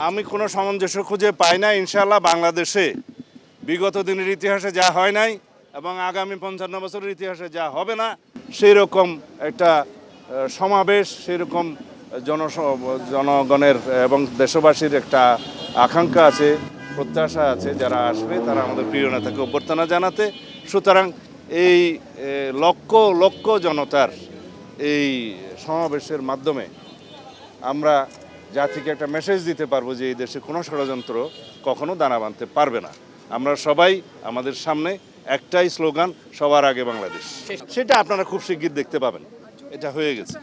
আমি কোনো সামঞ্জস্য খুঁজে পাই না। ইনশাআল্লাহ বাংলাদেশে বিগত দিনের ইতিহাসে যা হয় নাই এবং আগামী 55 বছরের ইতিহাসে যা হবে না, সেই রকম একটা সমাবেশ, সেই রকম জনগণের এবং দেশবাসীর একটা আকাঙ্ক্ষা আছে, প্রত্যাশা আছে। যারা আসবে তারা আমাদের প্রিয় নেতাকে অভ্যর্থনা জানাতে। সুতরাং এই লক্ষ লক্ষ জনতার এই সমাবেশের মাধ্যমে আমরা জাতিকে একটা মেসেজ দিতে পারবো যে এই দেশে কোনো ষড়যন্ত্র কখনো দানা বাঁধতে পারবে না। আমরা সবাই, আমাদের সামনে একটাই স্লোগান, সবার আগে বাংলাদেশ। সেটা আপনারা খুব শিগগির দেখতে পাবেন। এটা হয়ে গেছে,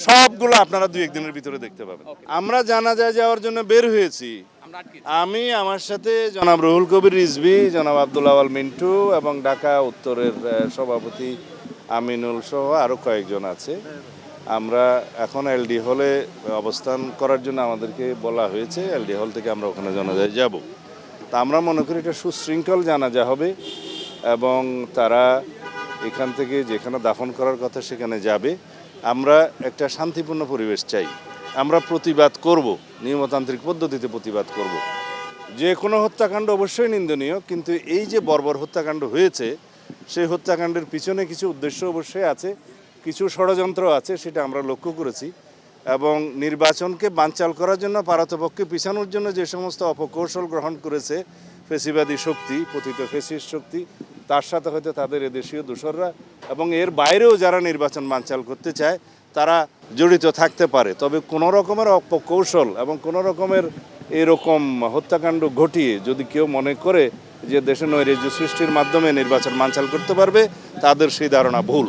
সবগুলো আপনারা 2-1 দিনের ভিতরে দেখতে পাবেন। আমরা জানাজায় যাওয়ার জন্য বের হয়েছি। আমি, আমার সাথে জনাব রুহুল কবির রিজভী, জনাব আব্দুল আওয়াল মিন্টু এবং ঢাকা উত্তরের সভাপতি আমিনুল সহ আরও কয়েকজন আছে। আমরা এখন এলডি হলে অবস্থান করার জন্য আমাদেরকে বলা হয়েছে। এলডি হল থেকে আমরা ওখানে জানাজায় যাব। তা আমরা মনে করি এটা সুশৃঙ্খল জানাজা হবে এবং তারা এখান থেকে যেখানে দাফন করার কথা সেখানে যাবে। আমরা একটা শান্তিপূর্ণ পরিবেশ চাই। আমরা প্রতিবাদ করব, নিয়মতান্ত্রিক পদ্ধতিতে প্রতিবাদ করব। যে কোনো হত্যাকাণ্ড অবশ্যই নিন্দনীয়, কিন্তু এই যে বর্বর হত্যাকাণ্ড হয়েছে, সেই হত্যাকাণ্ডের পিছনে কিছু উদ্দেশ্য অবশ্যই আছে, কিছু ষড়যন্ত্র আছে, সেটা আমরা লক্ষ্য করেছি। এবং নির্বাচনকে বানচাল করার জন্য, পারতপক্ষে পিছানোর জন্য যে সমস্ত অপকৌশল গ্রহণ করেছে ফেসিবাদী শক্তি, পতিত ফেসিস্ট শক্তি, তার সাথে হয়তো তাদের এদেশীয় দোসররা এবং এর বাইরেও যারা নির্বাচন বানচাল করতে চায় তারা জড়িত থাকতে পারে। তবে কোনো রকমের অপকৌশল এবং কোনো রকমের এরকম হত্যাকাণ্ড ঘটিয়ে যদি কেউ মনে করে যে দেশে নৈরাজ্য সৃষ্টির মাধ্যমে নির্বাচন বানচাল করতে পারবে, তাদের সেই ধারণা ভুল।